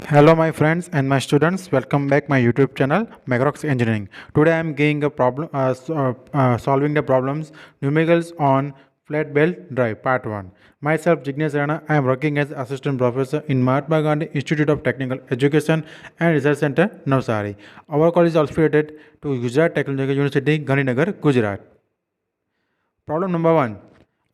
Hello my friends and my students, welcome back my YouTube channel Macrox Engineering. Today I am giving a problem solving the problems numericals on flat belt drive part 1. Myself Jignesh Rana, I am working as assistant professor in Mahatma Gandhi Institute of Technical Education and Research Center Navsari. Our college is affiliated to Gujarat Technological University Gandhinagar, Gujarat. Problem number 1.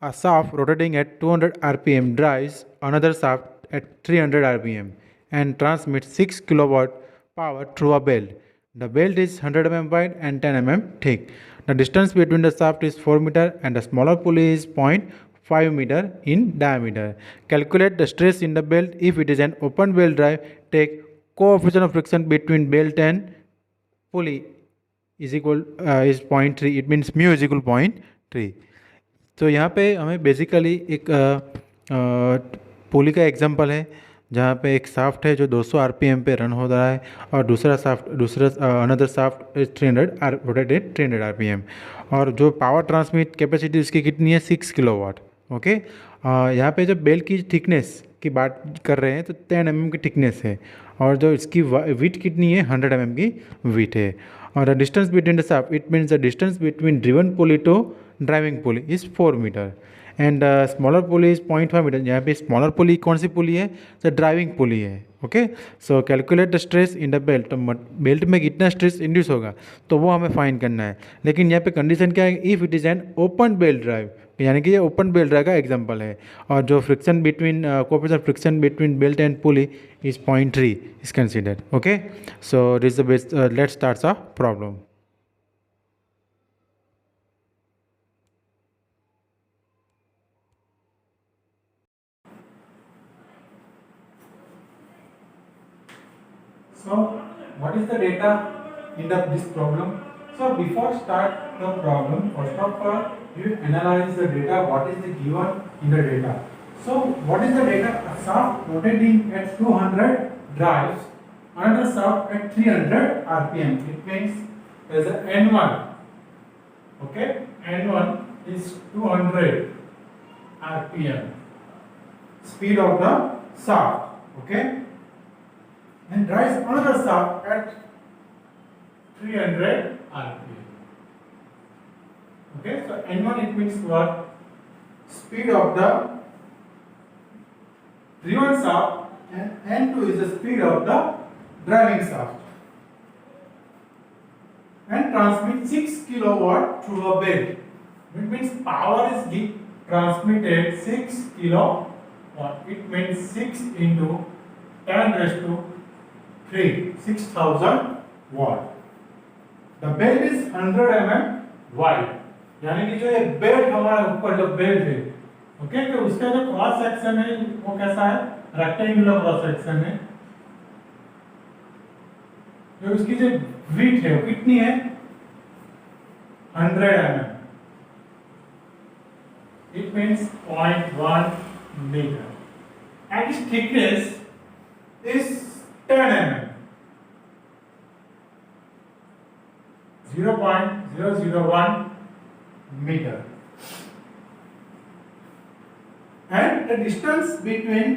A shaft rotating at 200 rpm drives another shaft at 300 rpm and transmits 6 kilowatt power through a belt. The belt is 100 mm wide and 10 mm thick. The distance between the shaft is 4 meter and the smaller pulley is 0.5 meter in diameter. Calculate the stress in the belt if it is an open belt drive. Take coefficient of friction between belt and pulley is equal is 0.3. It means mu is equal to 0.3. तो यहाँ पे हमें basically एक पुली का example है जहाँ पे एक साफ्ट है जो 200 आरपीएम पे रन हो रहा है और दूसरा अनदर साफ्ट 300 रोटेटेड 300 आरपीएम और जो पावर ट्रांसमिट कैपेसिटी उसकी कितनी है 6 किलोवाट. ओके, यहाँ पे जो बेल्ट की थिकनेस की बात कर रहे हैं तो 10 mm की थिकनेस है और जो इसकी विथ कितनी है 100 mm की विथ है. और the distance between the shaft it means the distance between driven pulley to driving pulley is 4 metre and smaller pulley is 0.5 metre. यहाँ पे स्मॉलर पुली कौन सी पुली है? तो ड्राइविंग पुली है. Okay, so calculate the stress in the belt. तो belt में कितना stress induce होगा तो वो हमें फाइंड करना है. लेकिन यहाँ पे कंडीशन क्या है? If it is an open belt drive, यानी कि ये ओपन बेल्ट ड्राइव का एग्जांपल है और जो friction between coefficient of friction between belt and pulley is 0.3 is considered. Okay, so this the best. Let's start a problem. So, what is the data in this problem? So, before start the problem, first of all, you analyze the data. What is the given in the data? So, what is the data? A shaft rotating at 200 drives another shaft at 300 rpm. It means there is a N1. Okay, N1 is 200 rpm. Speed of the shaft. Okay. And drives another shaft at 300 rpm. Okay, so N1 it means what? Speed of the driven shaft and N2 is the speed of the driving shaft. And transmit 6 kilowatt through a belt. It means power is transmitted 6 kilowatt. It means 6 into 10 raised to 6,000 watt. The belt is 100 mm wide, यानी कि जो ये belt हमारा ऊपर जो belt है, okay, तो उसका जो क्रॉस सेक्शन है वो कैसा है? रेक्टेंगुलर क्रॉस सेक्शन है. जो उसकी जो विड्थ है वो कितनी है? 100 mm. It means 0.1 meter. And its thickness is 10 mm. 0.001 meter. And the distance between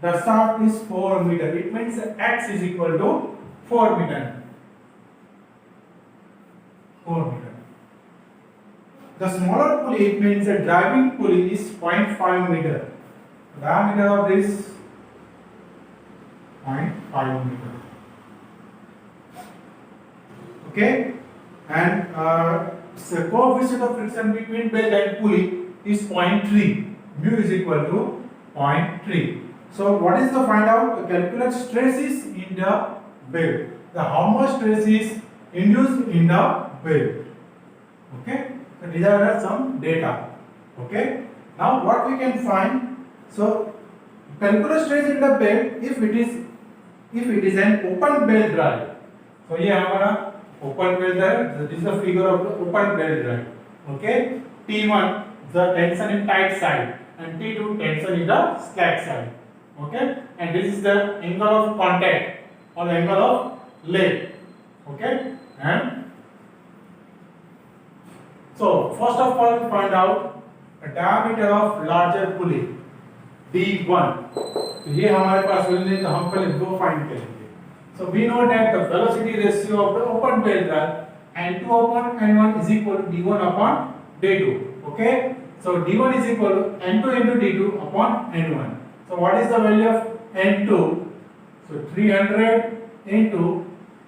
the shaft is 4 meter. It means x is equal to 4 meter. 4 meter. The smaller pulley, it means the driving pulley is 0.5 meter. Diameter of this 0.5 meter. Okay, and the coefficient of friction between belt and pulley is 0.3. Mu is equal to 0.3. So what is the find out? Calculate stresses in the belt. How much stress is induced in the belt? Okay, so these are some data. Okay, now what we can find? So calculate stress in the belt if it is an open belt drive. So ये हमारा open belt drive. This is the figure of the open belt drive. Okay, T1 the tension in tight side and T2 tension in the slack side. Okay, and this is the angle of contact or angle of leg. Okay, and so first of all find out the diameter of larger pulley. d1। तो ये हमारे पास value है, तो हम पहले वो find करेंगे। So we know that the velocity ratio of the open belt drive n2 upon n1 is equal to d1 upon d2. Okay, so d1 is equal to n2 into d2 upon n1. So what is the value of n2? So 300 into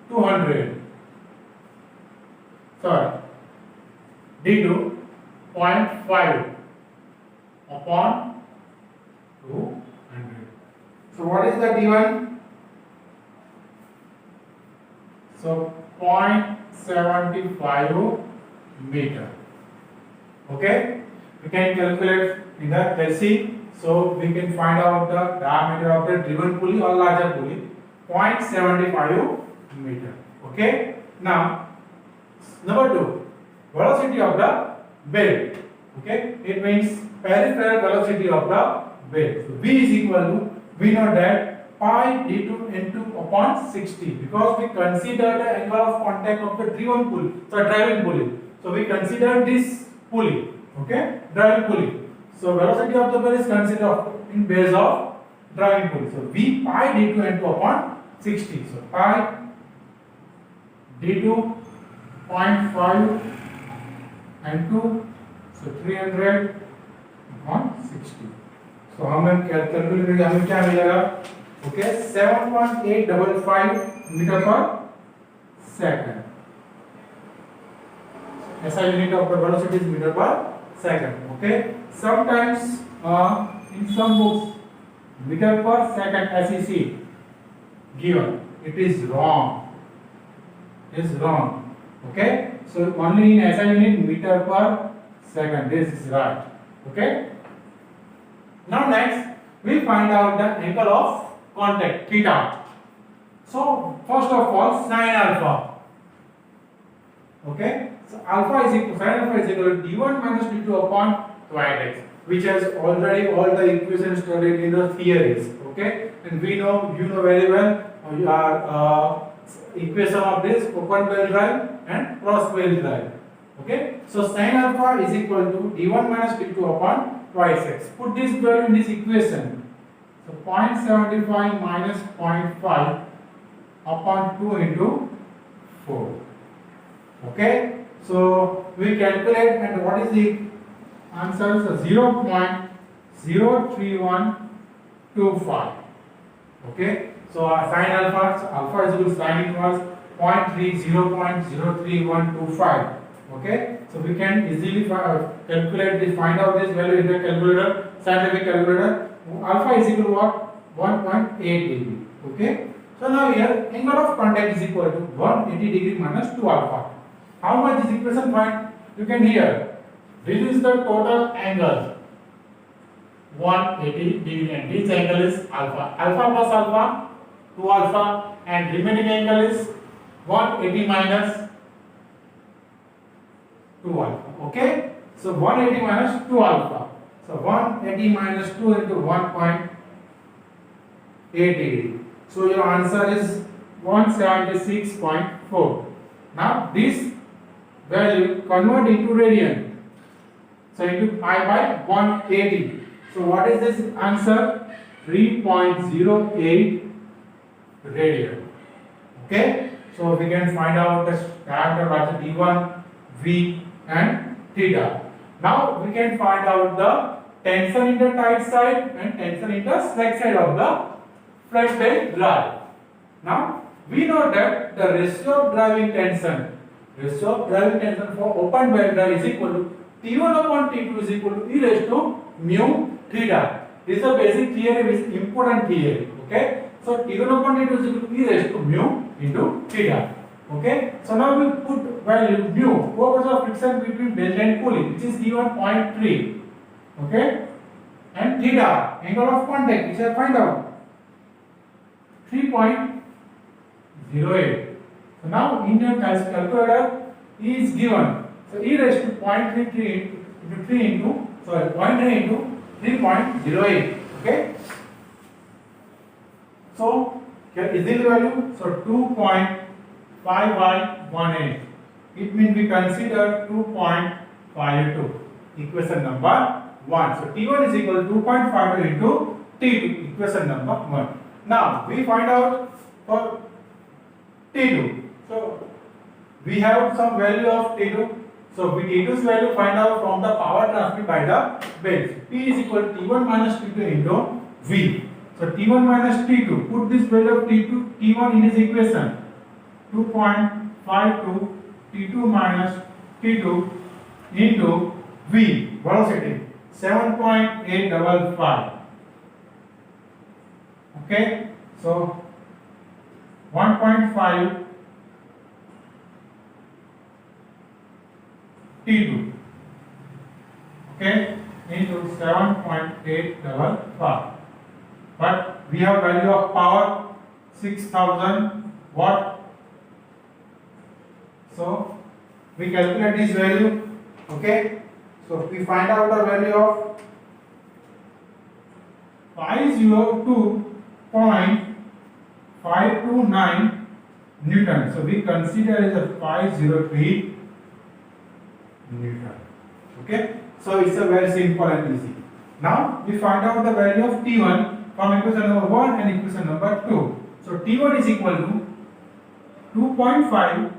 200, sorry, d2 0.5 upon 200. So what is the d1? So 0.75 meter. Okay, we can calculate in the LC. So we can find out the diameter of the driven pulley or larger pulley, 0.75 meter. Okay, now number 2, velocity of the belt. Okay, it means peripheral velocity of the belt. So V is equal to, we know that pi d2 n2 upon 60, because we consider the angle of contact of the driven pulley, so driving pulley. So we consider this pulley, okay, driving pulley. So velocity of the belt is considered in base of driving pulley. So V pi d2 n2 upon 60. So pi d2 0.5 n2, so 300 upon 60. So हमें calculate करेंगे, हमें क्या मिलेगा? Okay, 7.855 meter per second. SI unit of the velocity is meter per second. Okay, sometimes in some books meter per second SEC given, it is wrong. It is wrong. Okay, so only in SI unit meter per second, this is right. Okay, now next we find out the angle of contact, theta. So first of all, sin alpha. Okay, so alpha is equal, sin alpha is equal to d1 minus d2 upon twice x, which has already all the equations studied in the theories. Okay, and we know, you know very well, equation of this open belt drive and cross belt drive. Okay, so sin alpha is equal to d1 minus d2 upon twice x. Put this value in this equation. So 0.75 minus 0.5 upon 2 into 4. Okay, so we calculate, and what is the answer? So 0.03125. Okay, so sin alpha, so alpha is equal to sin inverse 0.3125. Okay, so we can easily calculate this, find out this value in the calculator, scientific calculator. Alpha is equal to what? 1.8 degree. Okay, so now here angle of contact is equal to 180 degree minus 2 alpha. How much is equation find? You can hear, this is the total angle 180 degree, and this angle is alpha. Alpha plus alpha 2 alpha, and remaining angle is 180 minus 2 alpha. Okay, so 180 minus 2 alpha. So 180 minus 2 into 1.8 degree. So your answer is 176.4. Now this value convert into radian. So into pi by 180. So what is this answer? 3.08 radian. Okay, so we can find out the diameter of d1, v and theta. Now we can find out the tension in the tight side and tension in the slack side of the flat belt drive. Now we know that the ratio of driving tension for open belt drive is equal to T1 upon T2 is equal to E raised to mu theta. This is a basic theory, which is important theory. Okay, so T1 upon T2 is equal to E raised to mu into theta. Okay, so now we put value mu, force of friction between belt and pulley, which is given 0.3. Okay, and theta, angle of contact, which I find out 3.08. So now in your calculator E is given, so E raised to 0.33 into 3 into, sorry, 0.3 into 3.08. Okay, so here is the value, so 2.5118. It means we consider 2.52, equation number 1. So T1 is equal to 2.52 into T2, equation number 1. Now we find out for T2. So we have some value of T2. So we T2's value find out from the power transmitted by the belt. P is equal to T1 minus T2 into V. So T1 minus T2. Put this value of T1 in his equation. 2.52 T2 minus T2 into V, velocity 7.855. Okay, so 1.5 T2, okay, into 7.855. But we have value of power 6000 watt. So we calculate this value. Okay, so we find out the value of 502.529 Newton. So we consider as a 503 Newton. Okay, so it's a very simple and easy. Now we find out the value of T1 from equation number 1 and equation number 2. So T1 is equal to 2.5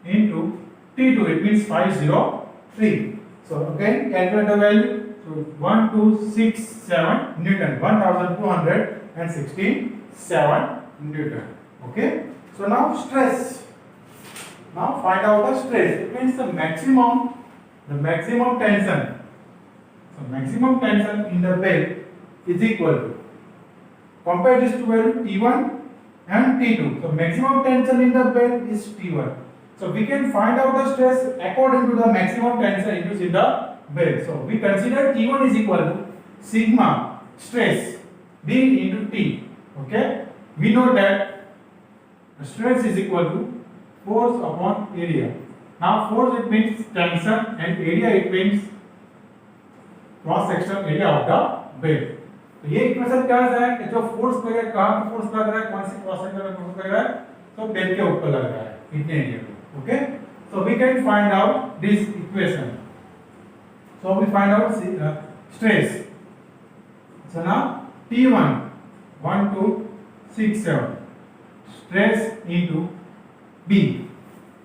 into T2, it means 503. So again calculate the value. So 1267 Newton, 1267 Newton. Okay, so now stress. Now find out the stress. It means the maximum tension. So maximum tension in the belt is equal to, compare this to value T1 and T2. So maximum tension in the belt is T1. So we can find out the stress according to the maximum tension induced in the belt. So we consider T1 is equal to sigma stress B into T. Okay, we know that stress is equal to force upon area. Now force it means tension and area it means cross section area of the bed. तो ये equation क्या है कि जो force लगेगा कहां पे force लग रहा है, कौन सी क्रॉस सेक्शन में फोर्स लग रहा है, तो बेड के ऊपर लग रहा है इतने एरिया पे। Okay, so we can find out this equation. So we find out stress. So now T1 1267 stress into B,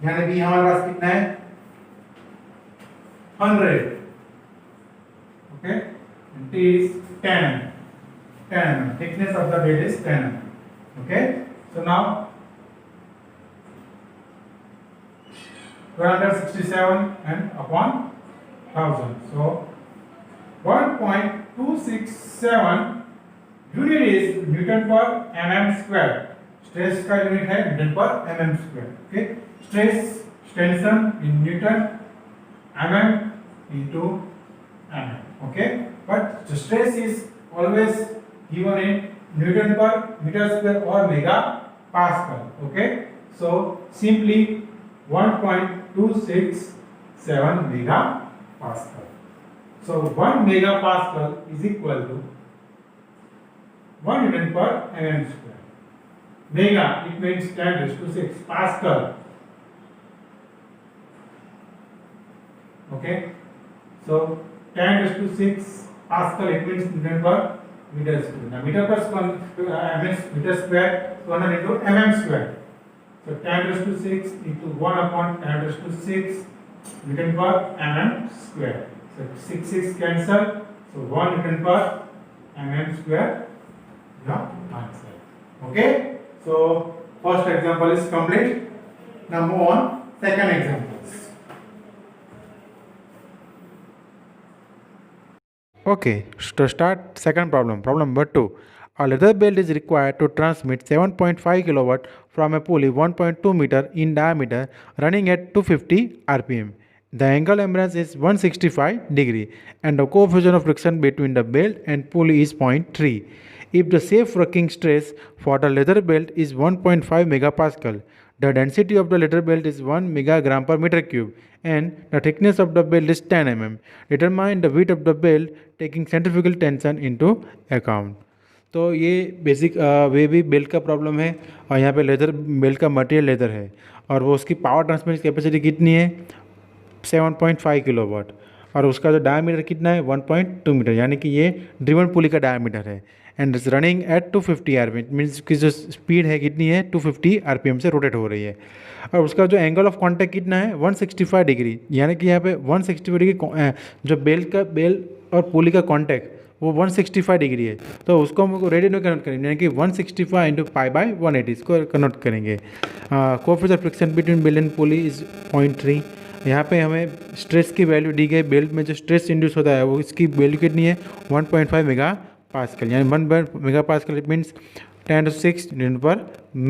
यानी B हमारे पास कितना है 100। Okay, and T is 10 mm. Thickness of the bed is 10 mm. Okay, so now 267 and upon 1000. So 1.267 unit is Newton per mm square. Stress का unit है Newton per mm square. Okay, stress tension in Newton mm into mm. Okay, but the stress is always given in Newton per meter square or mega Pascal. Okay, so simply 1.267 mega Pascal. So 1 mega Pascal is equal to 1 Newton per mm square. Mega it means 10⁶ Pascal. Okay, so 10⁶ Pascal it means Newton per meter square. Now meter per square meter square 200 into mm square. So 10⁶ into 1 upon 10⁶ Newton per mm square. So 6 cancel. So 1 Newton per mm square. Your answer. Okay. So first example is complete. Now move on second examples. Okay, to start second problem. Problem number 2. A leather belt is required to transmit 7.5 kilowatt from a pulley 1.2 meter in diameter running at 250 rpm. The angle imbalance is 165 degree and the coefficient of friction between the belt and pulley is 0.3. If the safe working stress for the leather belt is 1.5 megapascal, the density of the leather belt is 1 megagram per meter cube and the thickness of the belt is 10 mm. Determine the width of the belt taking centrifugal tension into account. तो ये basic way भी belt का problem है और यहाँ पे leather belt का material leather है और वो उसकी पावर ट्रांसमिशन कैपेसिटी कितनी है 7.5 किलोवाट और उसका जो डायमीटर कितना है 1.2 मीटर, यानी कि ये ड्रिवन पुली का डायमीटर है and it's running at 250 RPM, means की जो स्पीड है कितनी है 250 आरपीएम से रोटेट हो रही है। और उसका जो एंगल ऑफ कांटेक्ट कितना है 165 डिग्री, यानी कि यहाँ पे 165 डिग्री जो बेल और पुली का कांटेक्ट वो 165 डिग्री है, तो उसको हम रेडियन में कन्वर्ट करेंगे, यानी कि 165 इंटू पाई बाई 180 इसको कन्वर्ट करेंगे। Coefficient of friction between belt and pulley is 0.3। यहाँ पे हमें स्ट्रेस की वैल्यू दी गई, बेल्ट में जो स्ट्रेस इंड्यूस होता है वो इसकी वैल्यू कितनी है 1.5 मेगा पास्कल, यानी 1 mega pascal it means 10⁶ newton पर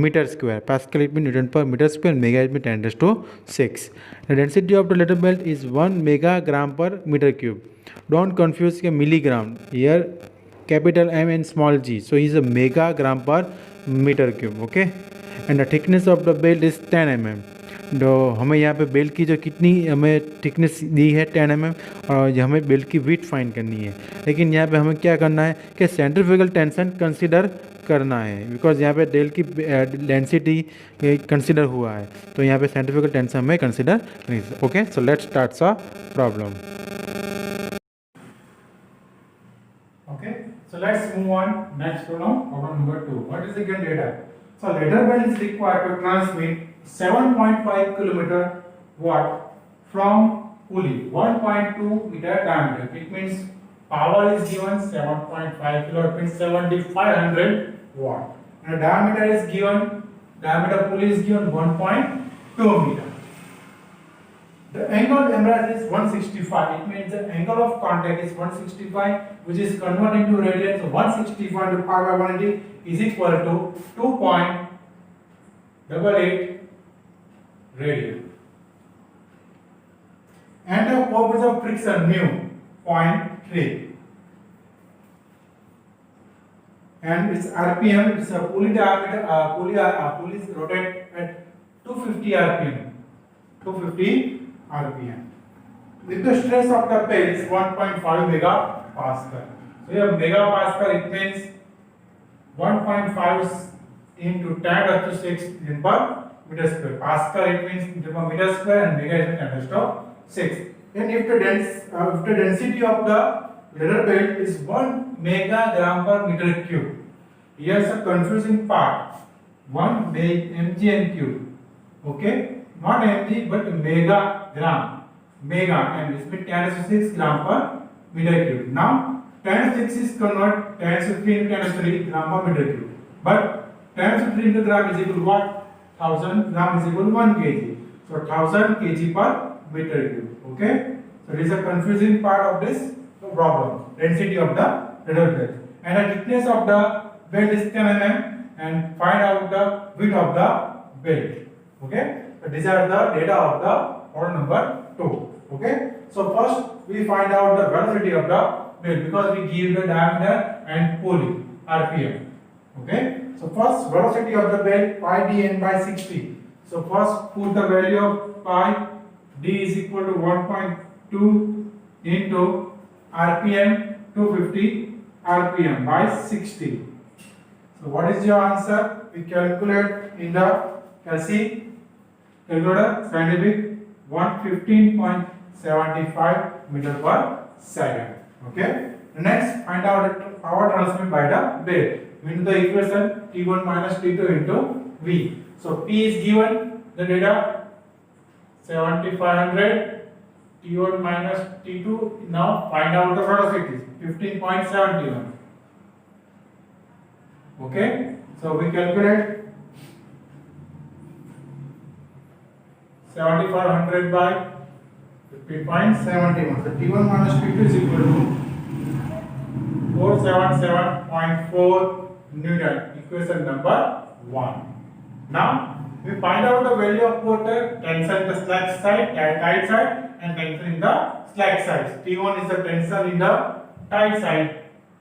metre square, pascal it mean newton पर metre square, mega it mean 10⁶। The density of the leather belt is 1 mega gram per metre cube. Don't confuse के milligram. Here capital M and small g. So is a megagram per meter cube. Okay. And the thickness of the belt is 10 mm. तो हमें यहाँ पे belt की जो कितनी हमें thickness दी है 10 mm, और हमें बेल्ट की विड्थ फाइंड करनी है। लेकिन यहाँ पे हमें क्या करना है कि सेंट्रीफ्यूगल टेंशन कंसीडर करना है, बिकॉज यहाँ पे बेल्ट की डेंसिटी कंसीडर हुआ है, तो यहाँ पे सेंट्रीफ्यूगल टेंशन हमें कंसीडर नहीं। Okay, so let's start a problem. Okay, so let's move on. Next problem, problem number 2. What is the given data? So letter belt is required to transmit 7.5 kilometer watt from pulley 1.2 meter diameter. It means power is given 7.5 kilo, it means 7500 watt. And diameter is given, diameter pulley is given 1.2 meter. The angle of embrace is 165. It means the angle of contact is 165, which is converted into radian. So 165 to pi by 180 is equal to 2.88 radian. And the coefficient of friction mu 0.3. And its RPM, it's a pulley diameter. Pulley is rotate at 250 RPM. 250 RPM. With the stress of the belt is 1.5 megapascal. So here megapascal, it means 1.5 into 10⁶ Newton per meter square. Pascal it means Newton per meter square, and mega is 10⁶. And if the density of the leather belt is 1 megagram per meter cube. Here's a confusing part. 1 mg and cube. Okay. Not mg but megagram, mega, and this means 10⁶ gram per meter cube. Now 10⁶ is convert 10⁻³ into 10⁻³ gram per meter cube. But 10⁻³ into gram is equal to what? 1000 gram is equal to 1 kg. So 1000 kg per meter cube. Okay. So this is a confusing part of this problem. Density of the leather belt and the thickness of the belt is 10 mm, and find out the width of the belt. Okay. So these are the data of the problem number 2. Okay. So first we find out the velocity of the belt, because we give the diameter and pulley RPM. Okay. So first velocity of the belt pi d n by 60. So first put the value of pi d is equal to 1.2 into RPM 250 RPM by 60. So what is your answer? We calculate in the calculator scientific 115.75 meter per second. Okay. Next, find out the power transmitted by the belt. We know the equation T1 minus T2 into V. So P is given the data 7500, T1 minus T2. Now find out the velocity 15.71. Okay. So we calculate 7500 by 15.71. So T1 minus T2 is equal to 477.4 Newton. Equation number 1. Now we find out the value of both the tension in the slack side, tight side, and tension in the slack side. T1 is the tension in the tight side,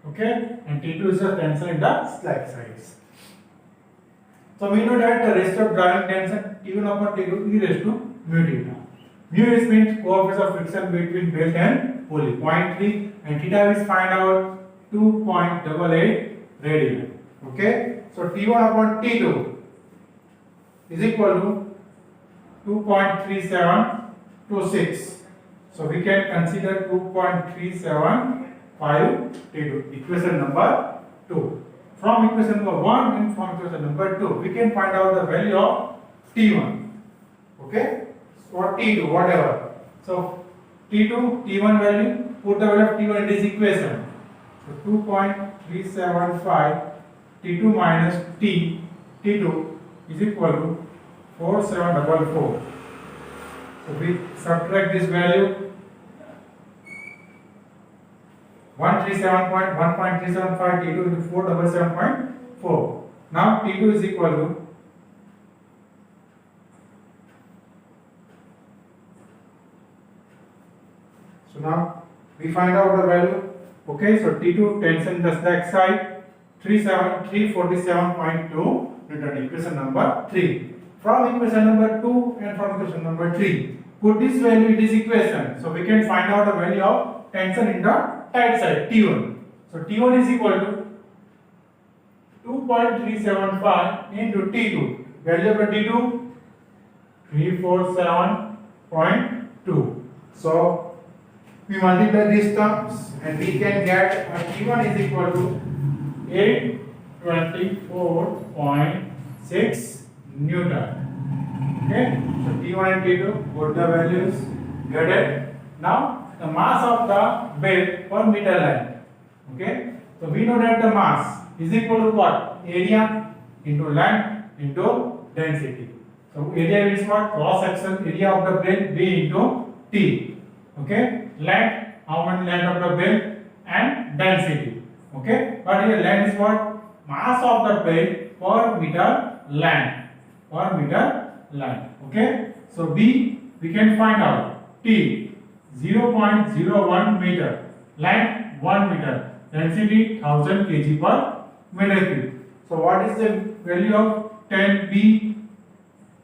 okay, and T2 is the tension in the slack sides. So we know that the ratio of driving tension T1 upon T2 is raised to mu theta. Mu is means coefficient of friction between belt and pulley 0.3, and theta is find out 2.88 radian. Okay, so T1 upon T2 is equal to 2.3726. So we can consider 2.375 T2. Equation number 2. from equation number 1 and from equation number 2, we can find out the value of T1. Okay? Or T2, whatever. So T2, T1 value, put the value of T1 in this equation. So 2.375 T2 minus T2 is equal to 4744. So we subtract this value 1.375 T2 into 477.4. Now T2 is equal to now we find out the value. Okay, so T2 tension the slack side 347.2 Newton, equation number 3. From equation number 2 and from equation number 3, put this value in this equation. So we can find out the value of tension in the tight side T1. So T1 is equal to 2.375 into T2. Value of the T2 347.2. So we multiply these terms and we can get T1 is equal to 824.6 Newton. Okay, so T1 and T2, put the values, get it. Now the mass of the bed per meter length. Okay, so we know that the mass is equal to what? Area into length into density. So area is what? Cross section area of the bed B into T. Okay, length, how much length of the bed, and density. Okay, but here length is what? Mass of the bed per meter length. Per meter length. Okay, so B we can find out T 0.01 meter, length 1 meter, density 1000 kg per meter cube. So what is the value of 10 B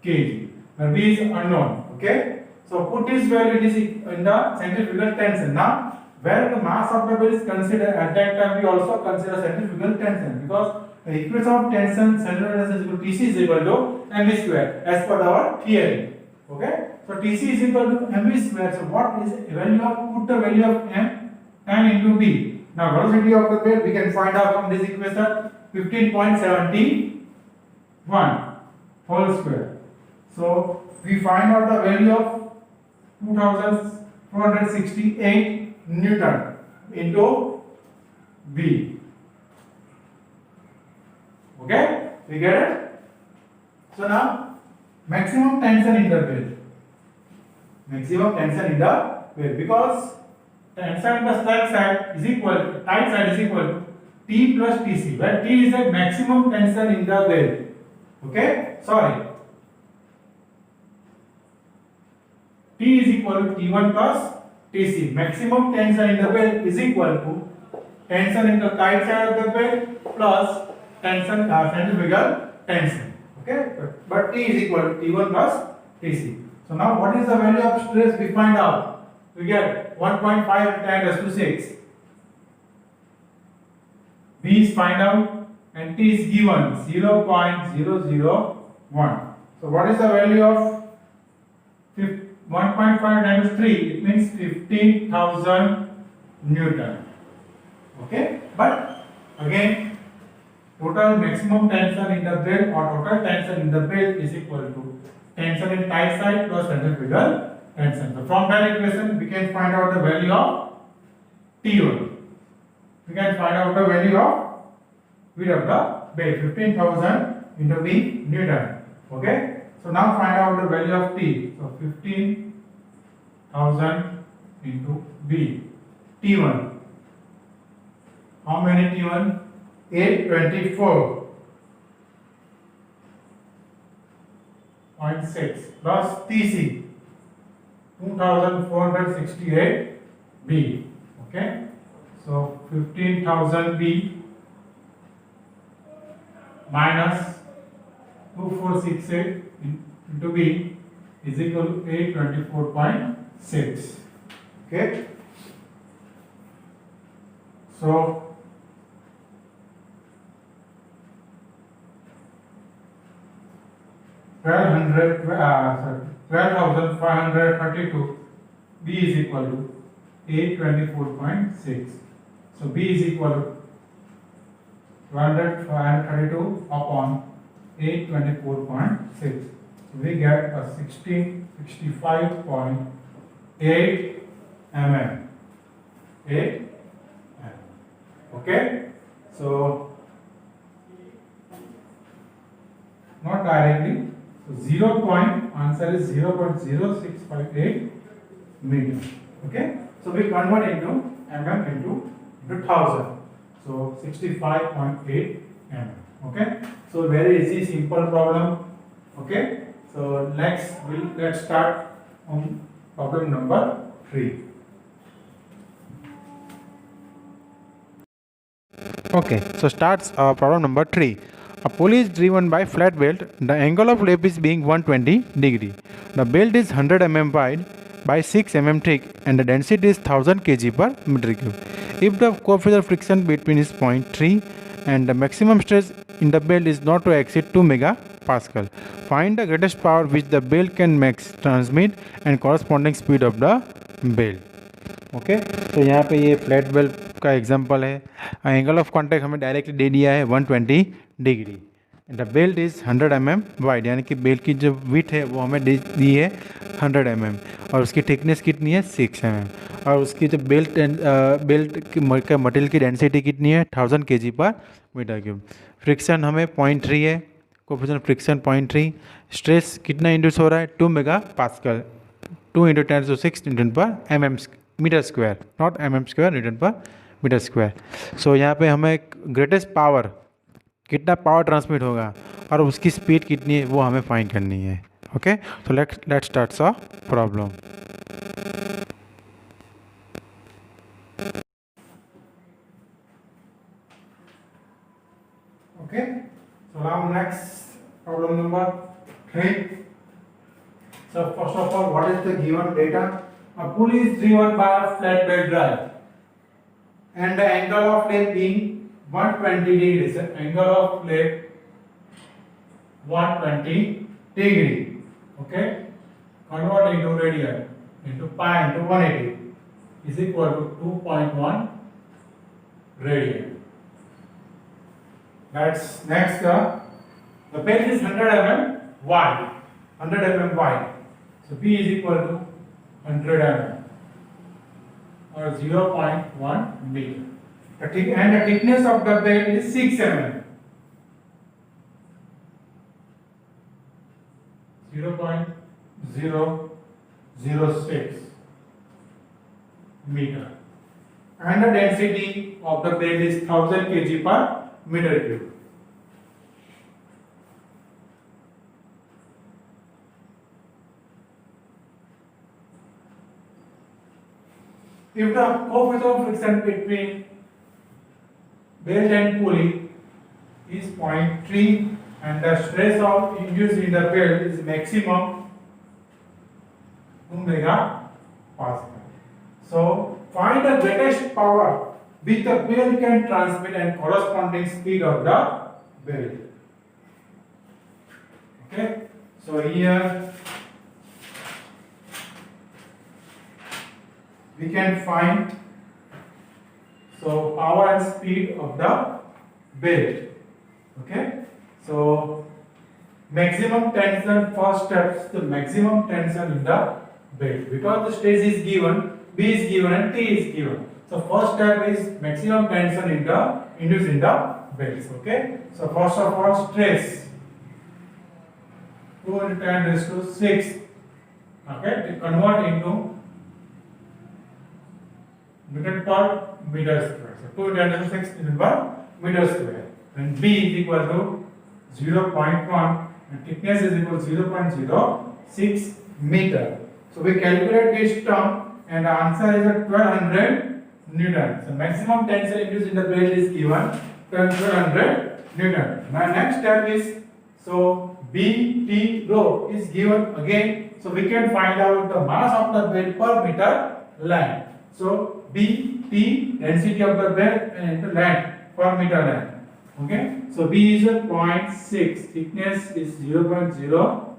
kg? Where B is unknown. Okay, so put this value in the centrifugal tension. Now where the mass of the bed is considered, at that time we also consider centrifugal tension, because the equation of tension, centrifugal tension is equal to TC is equal to mv square as per our theory. Okay, so TC is equal to mv square. So what is the value of, put the value of m into B. Now velocity of the bed we can find out from this equation 15.71 whole square. So we find out the value of 2468 Newton into B. Okay, we get it? So now maximum tension in the bed. Maximum tension in the bed, because tension in the slack side is equal to, tight side is equal to T plus TC, where T is the maximum tension in the bed. Okay, sorry. T is equal to T1 plus TC. Maximum tension in the bed is equal to tension in the tight side of the bed plus tension, centrifugal tension. Okay, but T is equal to T1 plus TC. So now what is the value of stress? We find out. We get 1.5 10 to 6. B is find out and T is given 0.001. So what is the value of 1.5 times 3? It means 15,000 Newton. Okay, but again, total maximum tension in the bed or total tension in the bed is equal to tension in tight side plus centrifugal tension. So from that equation we can find out the value of T1. We can find out the value of width of the bed, 15,000 into B Newton. Okay, so now find out the value of T. So 15,000 into B. T1. How many T1? 824.6 plus TC 2468 B. Okay, so 15,000 B minus 2468 into B is equal to 824.6. Okay, so 12,532 B is equal to 824.6. So B is equal to 532 upon 824.6. So we get a 65.8 mm. 8 mm. Okay. So not directly. So 0 point answer is 0.0658 meter. Okay. So we convert into mm into 1000. So 65.8 mm. Okay. So very easy, simple problem. Okay. So let's start on problem number 3. Okay, so starts problem number 3. A pulley is driven by flat belt. The angle of lap is being 120 degree. The belt is 100 mm wide by 6 mm thick and the density is 1000 kg per meter cube. If the coefficient of friction between is 0.3 and the maximum stress in the belt is not to exceed 2 megapascal, find the greatest power which the belt can max transmit and corresponding speed of the belt. Okay तो यहाँ पे ये flat belt का example है. Angle of contact हमें directly दे दिया है 120 degree. The belt is 100 mm wide, यानी कि बेल्ट की जो विड्थ है वो हमें दी है 100 mm और उसकी थिकनेस कितनी है 6 mm और उसकी जो बेल्ट की मटेरियल की डेंसिटी कितनी है 1000 kg पर मीटर क्यूब. फ्रिक्शन हमें 0.3 है, कोएफिशिएंट फ्रिक्शन 0.3. स्ट्रेस कितना इंड्यूस हो रहा है 2 MPa, 2 × 10⁶ न्यूटन पर mm metre square, not mm square, newton पर मीटर स्क्वायर. सो यहाँ पे हमें ग्रेटेस्ट पावर कितना पावर ट्रांसमिट होगा और उसकी स्पीड कितनी है वो हमें फाइंड करनी है. ओके तो let's start a problem. Okay so now next problem number 3. So first of all, what is the given data? A pulley is driven by a flat belt drive and the angle of lap being 120 degrees. Angle of lap 120 degree. Okay. Convert into radian into pi into 180 is equal to 2.1 radian. That's next. The belt is 100 mm wide. 100 mm wide. So B is equal to 100 mm or 0.1 meter. And the thickness of the belt is 6 mm. 0.006 meter. And the density of the belt is 1000 kg per meter cube. If the coefficient of friction between belt and pulley is 0.3 and the stress of induced in the belt is maximum 2 MPa. So find the greatest power which the belt can transmit and corresponding speed of the belt. Okay, so here we can find power and speed of the belt. Okay, so maximum tension, first step is the maximum tension in the belt because the stress is given, B is given and T is given. So first step is maximum tension in the induced in the belts. Okay, so first of all stress 2 × 10⁶. Okay, to convert into Newton per meter square. So 2 × 10⁶ Newton per meter square. And B is equal to 0.1 and thickness is equal to 0.06 meter. So we calculate this term and the answer is 1200 Newton. So maximum tensile induced in the belt is given 1200 Newton. Now next step is BT rho is given again. So we can find out the mass of the belt per meter length. So BT density of the belt and the length per meter length. Okay, so B is 0.6, thickness is 0.1,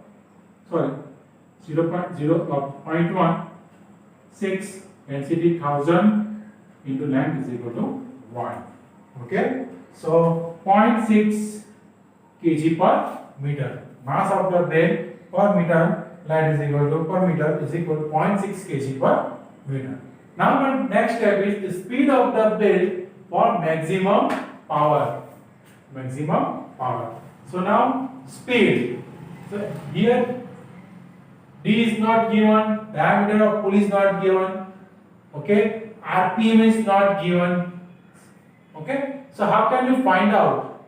density 1000 into length is equal to 1. Okay, so 0.6 kg per meter. Mass of the bell per meter light is equal to 0.6 kg per meter. Now the next step is the speed of the bell for maximum power. So now speed. So here D is not given, diameter of pulley is not given, okay, RPM is not given, okay. So how can you find out?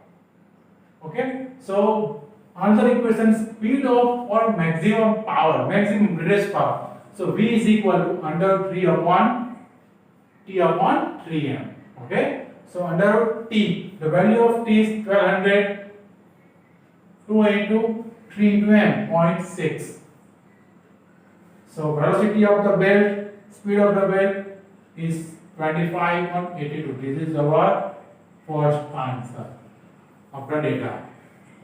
Okay, so another equation, speed of or maximum power, maximum release power. So V is equal to under 3 upon T upon 3m. Okay, so under T, the value of T is 1200, 2 into 3 into m, 0.6. So velocity of the belt, speed of the belt is 25 on 82. This is our first answer of the data.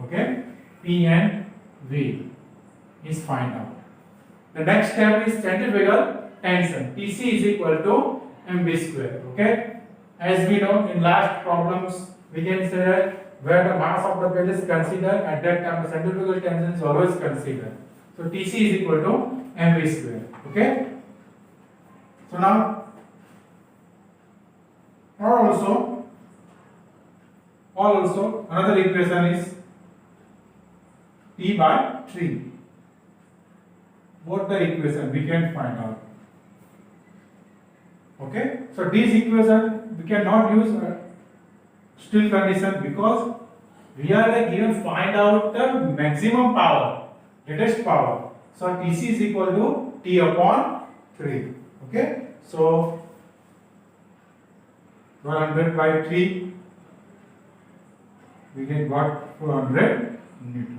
Okay, P and V is find out. The next step is centrifugal tension. Tc is equal to mv square. Okay, as we know in last problems we can say that where the mass of the belt is considered, at that time the centrifugal tension is always considered. So Tc is equal to mv square. Okay, so now also another equation is T by 3. Both the equation we can find out. Okay, so this equation we cannot use still condition because we are given find out the maximum power, latest power. So Tc is equal to T upon 3. Okay, so 100 by 3 we get got 400 Newton.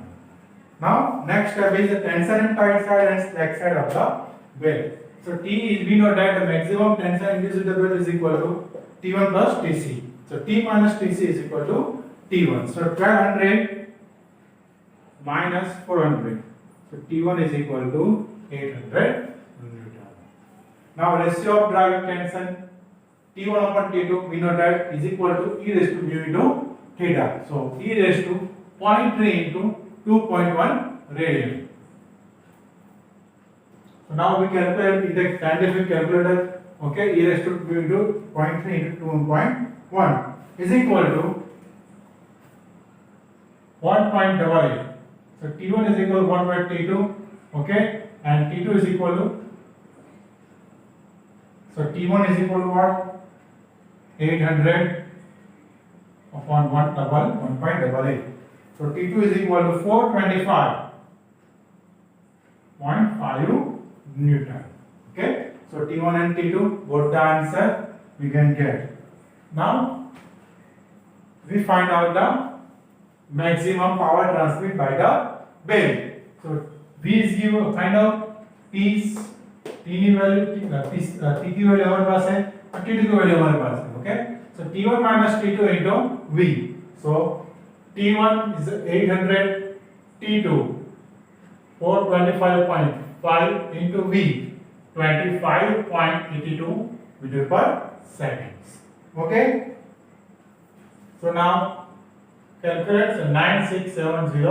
Now next step is the tension in tight side and slack side of the belt. So T is, we know that the maximum tension induced in the belt is equal to T1 plus Tc. So T minus Tc is equal to T1. So 1200 minus 400. So T1 is equal to 800 Newton. Now ratio of driving tension T1 upon T2 we know that is equal to E raised to mu into theta. So E raised to 0.3 into 2.1 radian. So now we calculate in the scientific calculator. Okay, E raised to mu into 0.3 into 2.1 is equal to 1.88. So T1 is equal to 1 by T2. Okay, and T2 is equal to, so T1 is equal to what? 800 upon 1.88. So T2 is equal to 425.5 Newton. Okay, so T1 and T2 both the answer we can get. Now we find out the maximum power transmitted by the bell. So V is given, find out T ની value T की value हमारे पास है और T2 की value हमारे पास है. Okay, so T1 minus T2 into V. So T1 is 800, T2 425.5 into V 25.82 meter per seconds. Okay, so now calculate 9670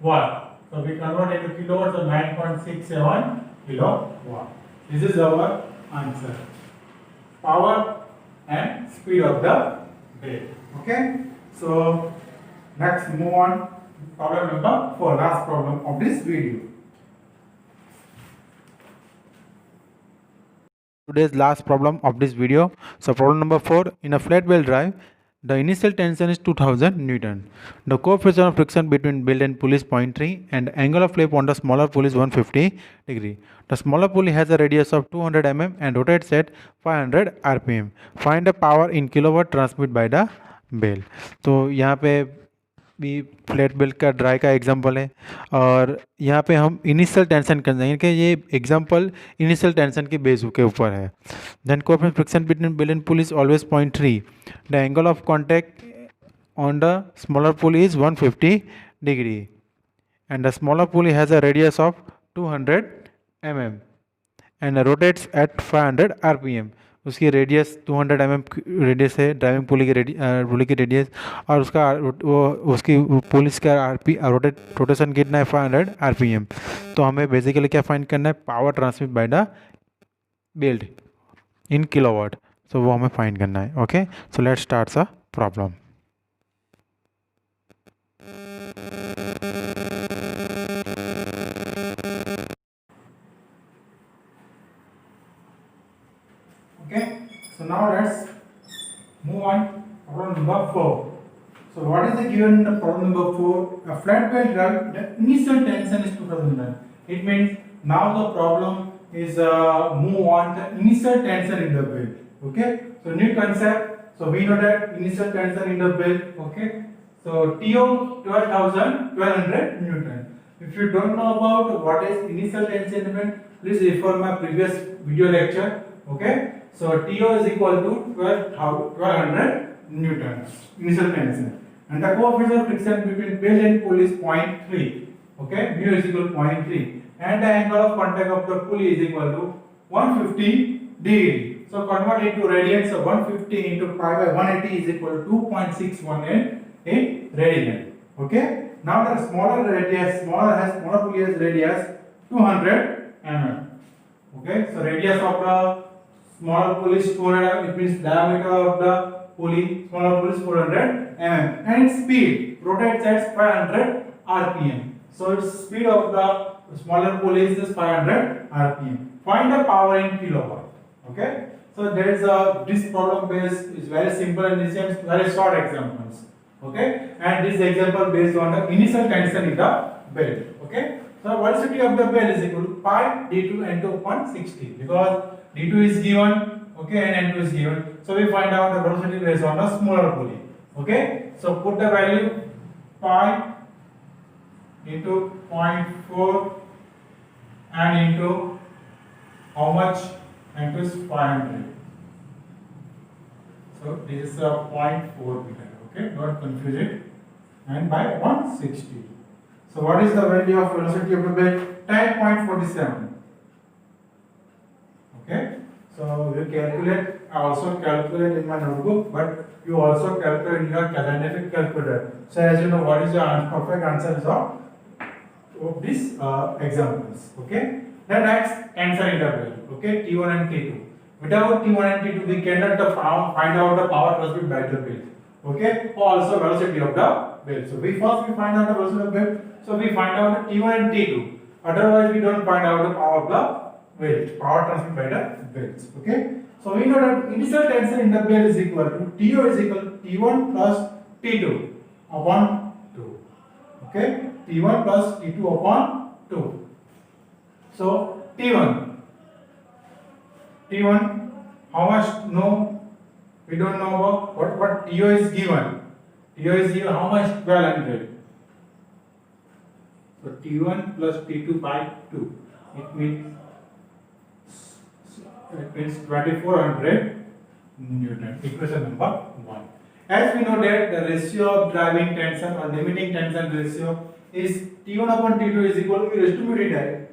watt. So we convert into kilowatt, so 9.67 kilowatt. This is our answer. Power and speed of the bell. Okay, so next move on problem number 4, last problem of this video. Today's last problem of this video. So problem number 4, in a flat bell drive the initial tension is 2000 Newton. The coefficient of friction between belt and pulley is 0.3 and the angle of flip on the smaller pulley is 150 degree. The smaller pulley has a radius of 200 mm and rotates at 500 rpm. Find the power in kilowatt transmitted by the bell. तो यहाँ पे भी flat belt का dry का example है और यहाँ पे हम इनिशियल टेंशन कर देंगे कि ये एग्जांपल इनिशियल टेंशन के बेस के ऊपर है. Then coefficient friction between belt and pulley is always 0.3. The angle of contact on the smaller pulley is 150 degree and the smaller pulley has a radius of 200 mm and rotates at 500 rpm. उसकी radius 200 mm radius है, driving पुली की radius, और उसका वो उसकी police का rotation कितना है 500 RPM। तो हमें बेसिकली क्या फाइंड करना है, power transmit by the belt in kilowatt. So वो हमें फाइंड करना है। Okay, so let's start the problem. Okay, so now let's move on. Problem number 4. So what is the given in the problem number 4? A flat belt drive, the initial tension is 2000 Newton. It means now the problem is move on the initial tension in the belt. Okay, so new concept. So we know that initial tension in the belt. Okay, so TO 1200 Newton. If you don't know about what is initial tension in the belt, please refer my previous video lecture. Okay, so TO is equal to 1200 Newton initial tension, and the coefficient of friction between belt and pulley is 0.3. Okay, mu is equal to 0.3, and the angle of contact of the pulley is equal to 150 degree. So convert it to radians. So 150 into pi by 180 is equal to 2.618 radian. Okay, now the smaller pulley has radius 200 mm. Okay, so radius of the smaller pulley is 400 mm. It means diameter of the smaller pulley is 400 mm, and its speed rotates at 500 RPM. So its speed of the smaller pulley is 500 RPM. Find the power in kilowatt. Okay, so there is this problem base is very simple and this is very short examples. Okay, and this example based on the initial tension in the belt. Okay, so velocity of the belt is equal to pi d2 n2 upon 60, because d2 is given, okay, and n2 is given. So we find out the velocity based on the smaller pulley. Okay, so put the value pi into 0.4 and into how much, n2 is 500. So this is a 0.4 meter. Okay, don't confuse it, and by 160. So what is the value of velocity of the belt? 10.47. Okay, so you calculate. I also calculate in my notebook, but you also calculate in your calendric calculator. So as you know, what is the perfect answer of these examples. Okay, the next answer in the belt. Okay, T1 and T2. Without T1 and T2, we cannot find out the power transmitted by the belt. Okay, also velocity of the belt. So we find out the velocity of the belt. So we find out the T1 and T2. Otherwise, we don't find out the power of the belt, power transmitted by the belts. Okay, so we know that initial tension in the belt is equal to TO is equal to T1 plus T2 upon 2. Okay, T1 plus T2 upon 2. So T1, how much? No, we don't know about what TO is given. TO is given how much? 1200. So T1 plus T2 by 2. It means 2400 Newton. Equation number 1. As we know that the ratio of driving tension or limiting tension ratio is T1 upon T2 is equal to E raised to mu d,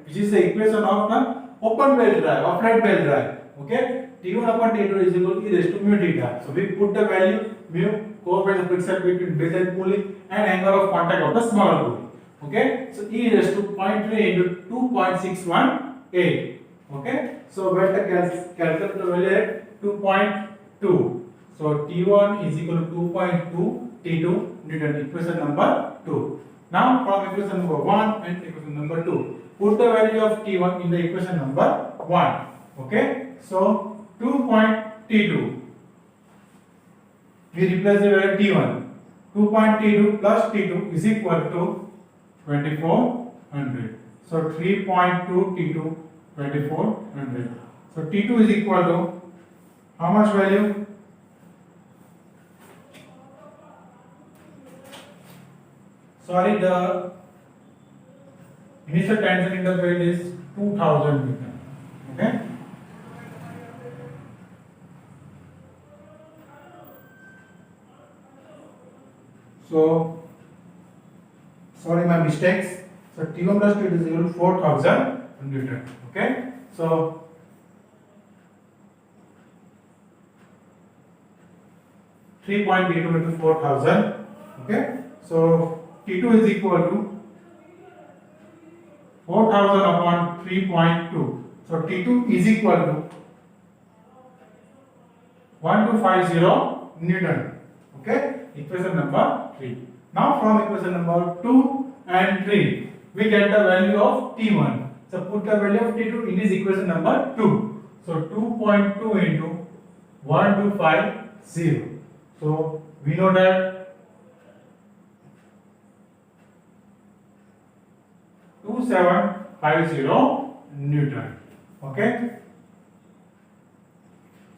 which is the equation of the open belt drive or flat belt drive. Okay, T1 upon T2 is equal to E raised to mu d. So we put the value mu, coefficient of friction between belt and pulley, and angle of contact of the smaller pulley. Okay, so E raised to 0.3 into 2.618. Okay, so we have to calculate the value at 2.2. So T1 is equal to 2.2 T2 Newton. Equation number 2. Now from equation number 1 and equation number 2, put the value of T1 in the equation number 1. Okay, so 2.T2, we replace the value T1. 2.T2 plus T2 is equal to 2400. So 3.2 T2 2400. So T2 is equal to how much value? Sorry, the initial tension in the belt is 2000 Newton. Okay. So sorry, my mistakes. So T1 plus T2 is equal to 4000 Newton. Okay, so 3.32 into 4000. Okay, so T2 is equal to 4000 upon 3.2. So T2 is equal to 1250 Newton. Okay, equation number 3. Now from equation number 2 and 3, we get the value of T1. So put the value of T2 in this equation number 2. So 2.2 into 1250. So we know that 2750 Newton. Okay.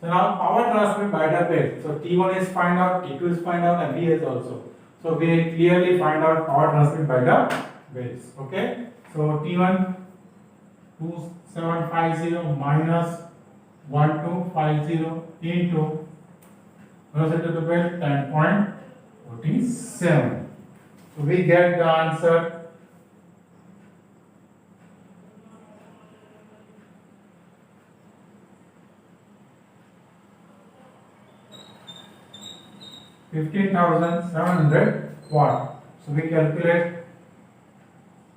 So now power transmitted by the belt. So T1 is find out, T2 is find out, and V is also. So we clearly find out power transmitted by the belts. Okay. So T1 2750 minus 1250 into velocity to the belt 10.47. So we get the answer 15,700 watt. So we calculate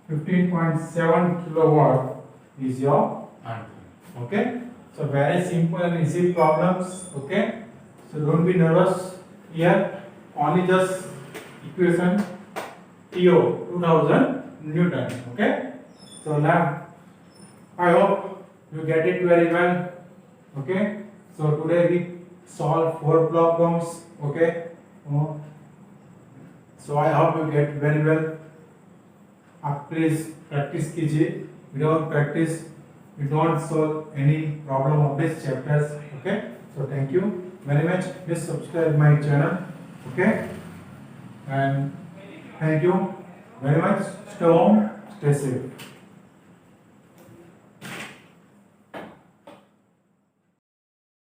15.7 kilowatt is your answer. Okay. So very simple and easy problems. Okay. So don't be nervous here. Only just equation TO 2000 Newton. Okay. So now I hope you get it very well. Okay. So today we solve 4 problems. Okay. So I hope you get very well. आप please practice कीजिए. Without practice you don't solve any problem of this chapters. Okay, so thank you very much. Please subscribe my channel. Okay, and thank you very much. Stay home, stay safe.